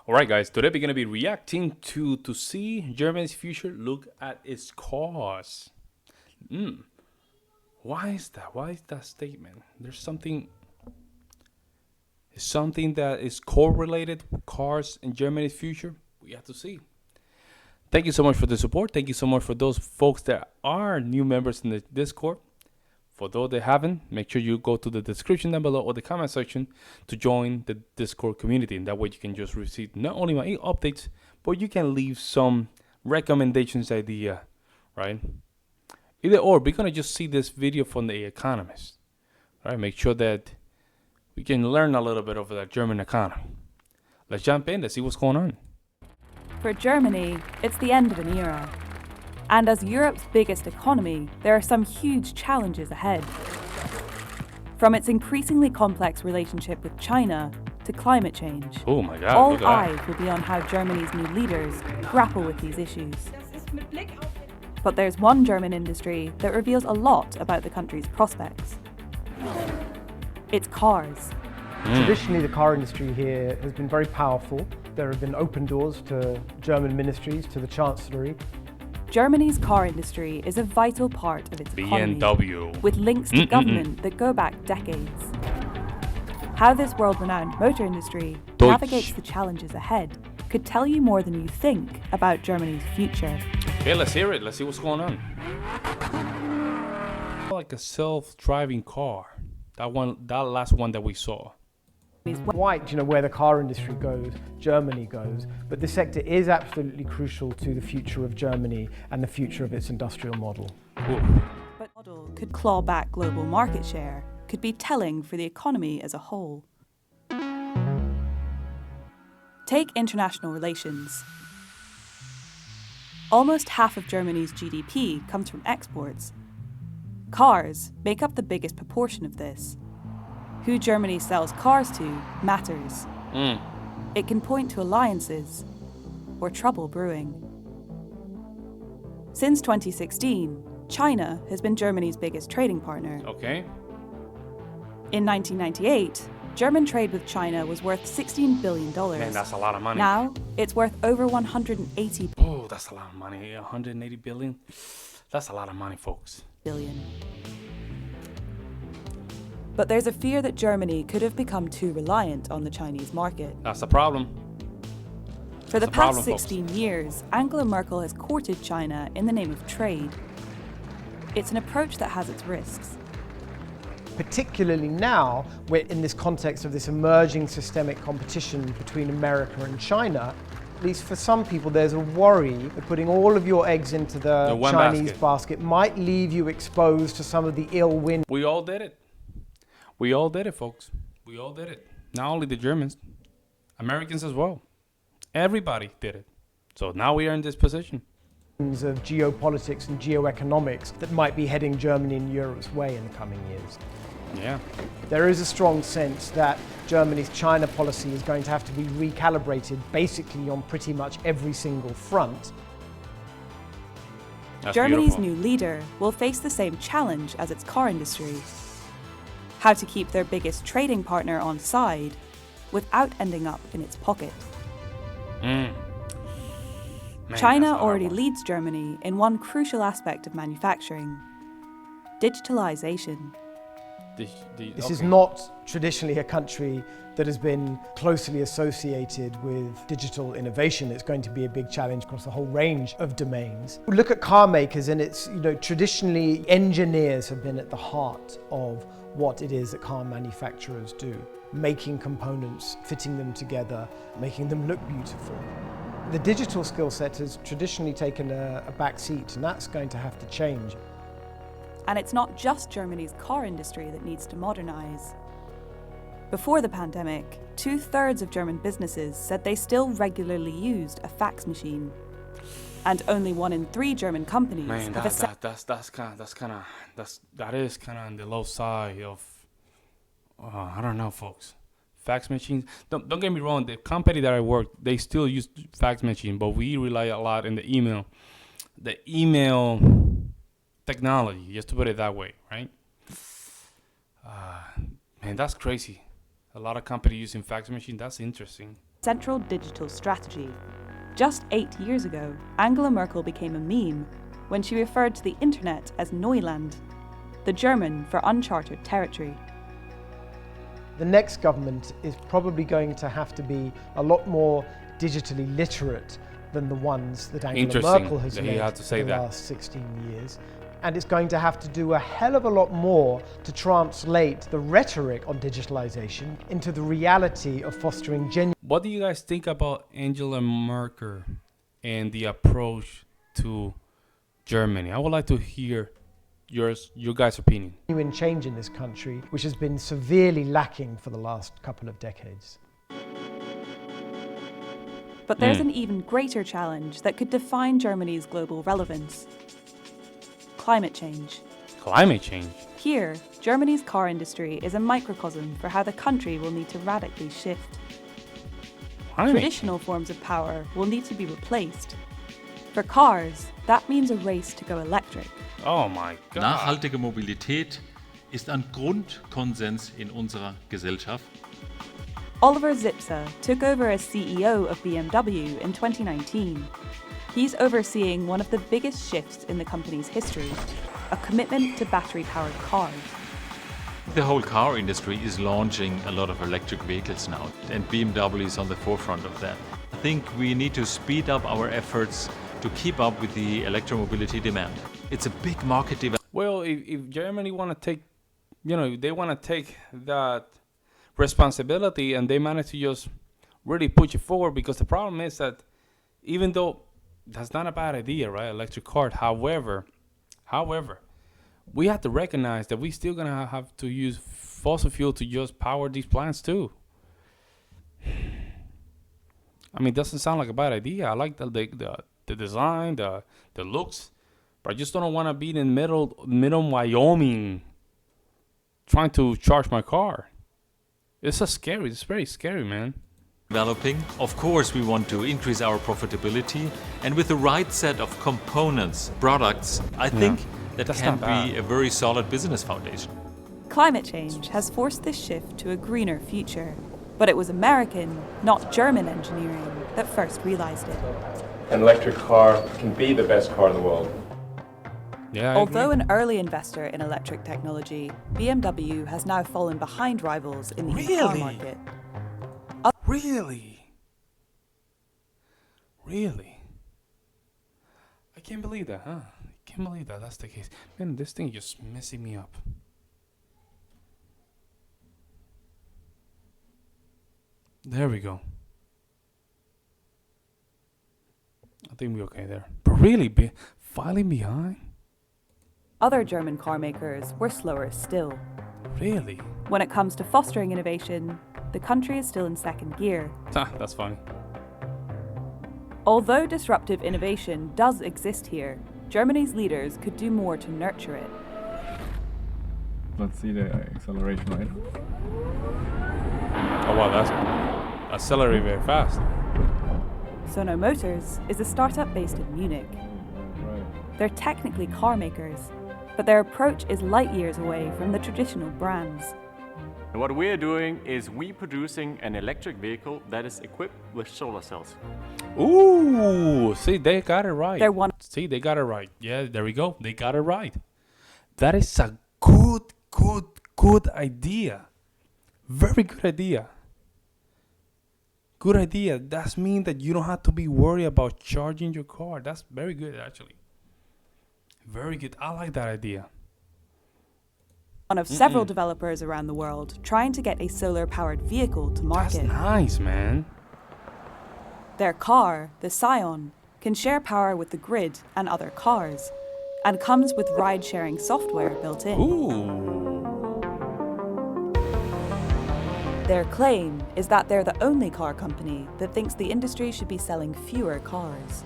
All right, guys. Today we're gonna be reacting to see Germany's future. Look at its cars. Why is that? Why is that statement? There's something that is correlated with cars in Germany's future. We have to see. Thank you so much for the support. Thank you so much for those folks that are new members in the Discord. For those that haven't, make sure you go to the description down below or the comment section to join the Discord community. And that way you can just receive not only my updates, but you can leave some recommendations idea, right? Either or, we're gonna just see this video from The Economist. Right? Make sure that we can learn a little bit of the German economy. Let's jump in. Let's see what's going on. For Germany, it's the end of an era. And as Europe's biggest economy, there are some huge challenges ahead. From its increasingly complex relationship with China to climate change, Oh my God! all Look at that. eyes will be on how Germany's new leaders grapple with these issues. But there's one German industry that reveals a lot about the country's prospects. It's cars. Traditionally, the car industry here has been very powerful. There have been open doors to German ministries, to the Chancellery. Germany's car industry is a vital part of its economy, BMW. with links to government that go back decades. How this world-renowned motor industry Deutsch. navigates the challenges ahead could tell you more than you think about Germany's future. Okay, let's hear it. Let's see what's going on. Like a self-driving car. That last one that we saw. Quite, where the car industry goes, Germany goes. But this sector is absolutely crucial to the future of Germany and the future of its industrial model. Ooh. But model could claw back global market share, could be telling for the economy as a whole. Take international relations. Almost half of Germany's GDP comes from exports. Cars make up the biggest proportion of this. Who Germany sells cars to matters. It can point to alliances or trouble brewing. Since 2016, China has been Germany's biggest trading partner. Okay. In 1998, German trade with China was worth $16 billion. Man, that's a lot of money. Now, it's worth over 180 Oh, that's a lot of money. 180 billion. That's a lot of money, folks. billion. But there's a fear that Germany could have become too reliant on the Chinese market. That's the problem. For the That's the past problem, folks. 16 years, Angela Merkel has courted China in the name of trade. It's an approach that has its risks. Particularly now, we're in this context of this emerging systemic competition between America and China. At least for some people, there's a worry that putting all of your eggs into the one Chinese basket might leave you exposed to some of the ill wind. We all did it. We all did it, folks. We all did it. Not only the Germans, Americans as well. Everybody did it. So now we are in this position. Of geopolitics and geoeconomics that might be heading Germany and Europe's way in the coming years. Yeah. There is a strong sense that Germany's China policy is going to have to be recalibrated basically on pretty much every single front. That's Germany's beautiful. new leader will face the same challenge as its car industry. How to keep their biggest trading partner on side without ending up in its pocket. Man, China that's a already hard one. leads Germany in one crucial aspect of manufacturing: digitalization. This is not traditionally a country that has been closely associated with digital innovation. It's going to be a big challenge across a whole range of domains. Look at car makers, and it's, traditionally engineers have been at the heart of what it is that car manufacturers do. Making components, fitting them together, making them look beautiful. The digital skill set has traditionally taken a back seat, and that's going to have to change. And it's not just Germany's car industry that needs to modernize. Before the pandemic, 2/3 of German businesses said they still regularly used a fax machine. And only 1 in 3 German companies Man, have that is kind of on the low side of. I don't know, folks. Fax machines. Don't get me wrong. The company that I work, they still use fax machine, but we rely a lot in the email technology. Just to put it that way, right? Man, that's crazy. A lot of companies using fax machine. That's interesting. central digital strategy. Just 8 years ago, Angela Merkel became a meme when she referred to the internet as Neuland, the German for uncharted territory. The next government is probably going to have to be a lot more digitally literate than the ones that Angela Merkel has led for the last 16 years. And it's going to have to do a hell of a lot more to translate the rhetoric on digitalization into the reality of fostering genuine... What do you guys think about Angela Merkel and the approach to Germany? I would like to hear your guys' opinion. ...genuine change in this country, which has been severely lacking for the last couple of decades. But there's an even greater challenge that could define Germany's global relevance. Climate change. Climate change? Here, Germany's car industry is a microcosm for how the country will need to radically shift. Traditional forms of power will need to be replaced. For cars, that means a race to go electric. Oh my God. Nachhaltige Mobilität ist ein Grundkonsens in unserer Gesellschaft. Oliver Zipse took over as CEO of BMW in 2019. He's overseeing one of the biggest shifts in the company's history, a commitment to battery-powered cars. The whole car industry is launching a lot of electric vehicles now, and BMW is on the forefront of that. I think we need to speed up our efforts to keep up with the electromobility demand. It's a big market development. Well, if Germany want to take, they want to take that responsibility and they manage to just really push it forward, because the problem is that even though that's not a bad idea, right? Electric car. However, we have to recognize that we still gonna have to use fossil fuel to just power these plants too. I mean, it doesn't sound like a bad idea. I like the design, the looks, but I just don't want to be in middle Wyoming trying to charge my car. It's scary. It's very scary, man. Developing. Of course, we want to increase our profitability, and with the right set of components, products, I think that can be a very solid business foundation. Climate change has forced this shift to a greener future, but it was American, not German engineering that first realized it. An electric car can be the best car in the world. Yeah, although an early investor in electric technology, BMW has now fallen behind rivals in the car market. Really? I can't believe that, huh? I can't believe that that's the case. Man, this thing is just messing me up. There we go. I think we're okay there. But really, falling behind? Other German car makers were slower still. Really? When it comes to fostering innovation, the country is still in second gear. That's funny. Although disruptive innovation does exist here, Germany's leaders could do more to nurture it. Let's see the acceleration rate. Oh wow, that's accelerating very fast. Sono Motors is a startup based in Munich. Right. They're technically car makers, but their approach is light years away from the traditional brands. What we're doing is we're producing an electric vehicle that is equipped with solar cells. Ooh, see, they got it right. See, they got it right. Yeah, there we go. They got it right. That is a good idea. Very good idea. Good idea. That means that you don't have to be worried about charging your car. That's very good, actually. Very good. I like that idea. One of several developers around the world trying to get a solar-powered vehicle to market. That's nice, man. Their car, the Scion, can share power with the grid and other cars, and comes with ride-sharing software built in. Ooh. Their claim is that they're the only car company that thinks the industry should be selling fewer cars.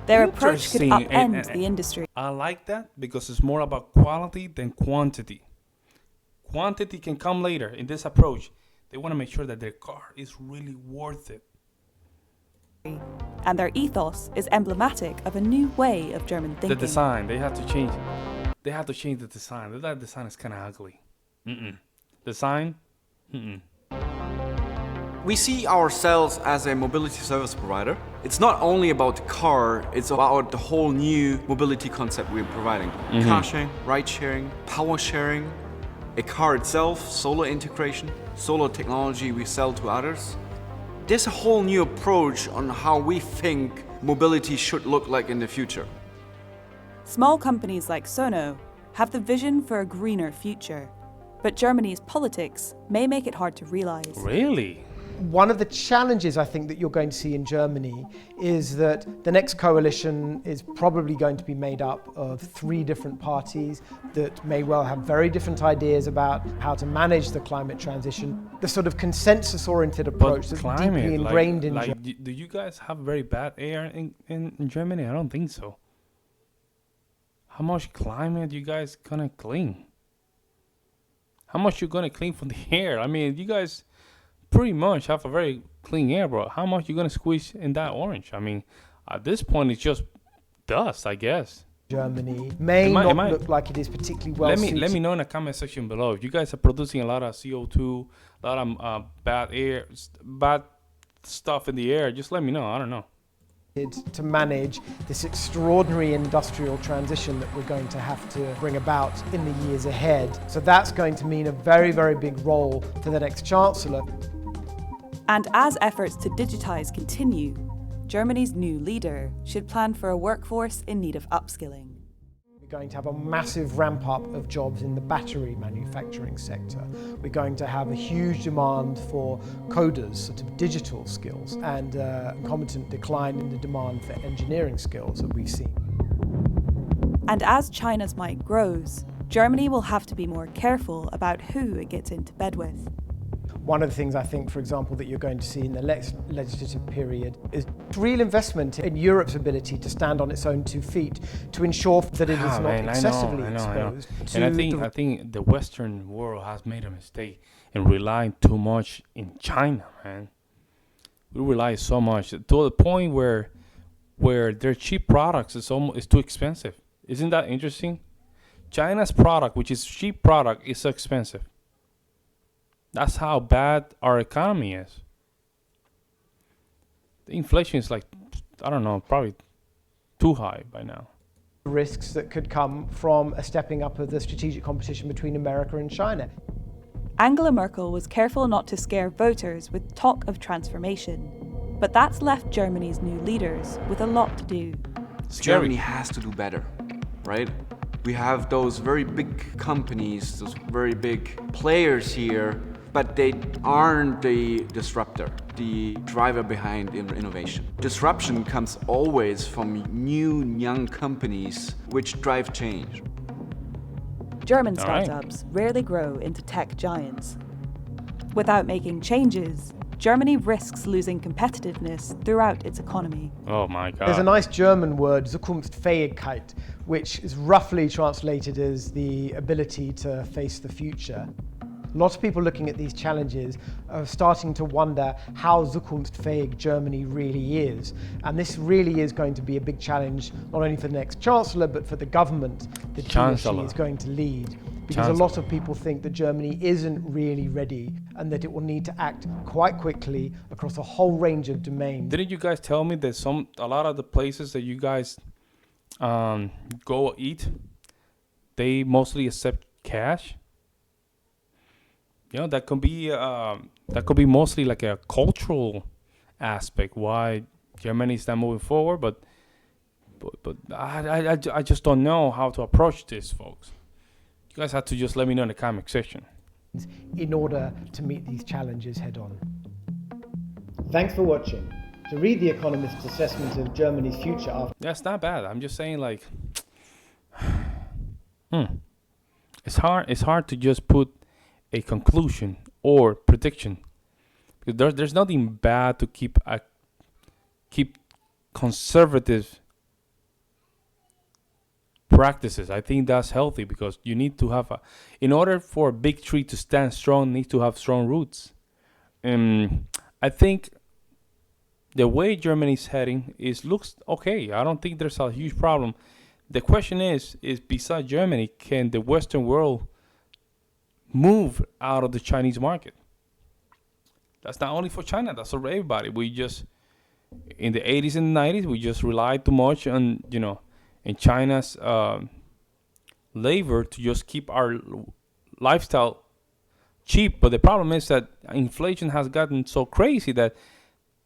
Their approach could upend the industry. I like that because it's more about quality than quantity. Quantity can come later in this approach. They want to make sure that their car is really worth it. And their ethos is emblematic of a new way of German thinking. The design, they have to change. They have to change the design. That design is kind of ugly. Design? We see ourselves as a mobility service provider. It's not only about the car, it's about the whole new mobility concept we're providing. Car sharing, ride sharing, power sharing, a car itself, solar integration, solar technology we sell to others. There's a whole new approach on how we think mobility should look like in the future. Small companies like Sono have the vision for a greener future, but Germany's politics may make it hard to realize. Really? One of the challenges I think that you're going to see in Germany is that the next coalition is probably going to be made up of 3 different parties that may well have very different ideas about how to manage the climate transition. The sort of consensus-oriented approach that's deeply ingrained in Germany. Do you guys have very bad air in Germany? I don't think so. How much climate you guys gonna clean? How much you gonna clean from the air? I mean, you guys pretty much have a very clean air, bro. How much you gonna squeeze in that orange? I mean, at this point, it's just dust, I guess. Germany may not look like it is particularly well suited. Let me know in the comment section below if you guys are producing a lot of CO2, a lot of bad stuff in the air. Just let me know. I don't know. To manage this extraordinary industrial transition that we're going to have to bring about in the years ahead. So that's going to mean a very, very big role for the next Chancellor. And as efforts to digitise continue, Germany's new leader should plan for a workforce in need of upskilling. We're going to have a massive ramp up of jobs in the battery manufacturing sector. We're going to have a huge demand for coders, sort of digital skills, and a concomitant decline in the demand for engineering skills that we've seen. And as China's might grows, Germany will have to be more careful about who it gets into bed with. One of the things I think, for example, that you're going to see in the legislative period is real investment in Europe's ability to stand on its own 2 feet, to ensure that it is not excessively exposed. And I think the Western world has made a mistake in relying too much in China, man. We rely so much to the point where their cheap products is too expensive. Isn't that interesting? China's product, which is cheap product, is so expensive. That's how bad our economy is. The inflation is like, I don't know, probably too high by now. Risks that could come from a stepping up of the strategic competition between America and China. Angela Merkel was careful not to scare voters with talk of transformation, but that's left Germany's new leaders with a lot to do. Germany has to do better, right? We have those very big companies, those very big players here, but they aren't the disruptor, the driver behind innovation. Disruption comes always from new, young companies which drive change. German startups rarely grow into tech giants. Without making changes, Germany risks losing competitiveness throughout its economy. Oh my God. There's a nice German word, Zukunftsfähigkeit, which is roughly translated as the ability to face the future. Lots of people looking at these challenges are starting to wonder how Zukunftsfähig Germany really is. And this really is going to be a big challenge, not only for the next Chancellor, but for the government that he or she is going to lead. Because a lot of people think that Germany isn't really ready and that it will need to act quite quickly across a whole range of domains. Didn't you guys tell me that a lot of the places that you guys go eat, they mostly accept cash? You know, that could be mostly like a cultural aspect why Germany is not moving forward, but I just don't know how to approach this, folks. You guys have to just let me know in the comment section. In order to meet these challenges head on. Thanks for watching. To read The Economist's assessment of Germany's future after... That's not bad. I'm just saying, like, it's hard to just put a conclusion or prediction, because there's nothing bad to keep conservative practices. I think that's healthy, because you need to have in order for a big tree to stand strong, need to have strong roots. I think the way Germany's heading looks okay. I don't think there's a huge problem. The question is besides Germany, can the Western world move out of the Chinese market? That's not only for China. That's for everybody. We just in the 80s and 90s we just relied too much on in China's labor to just keep our lifestyle cheap. But the problem is that inflation has gotten so crazy that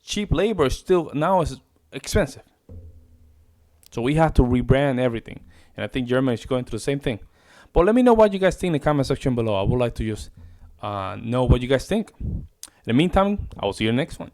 cheap labor is still now is expensive. So we have to rebrand everything. And I think Germany is going through the same thing. But let me know what you guys think in the comment section below. I would like to just know what you guys think. In the meantime, I will see you in the next one.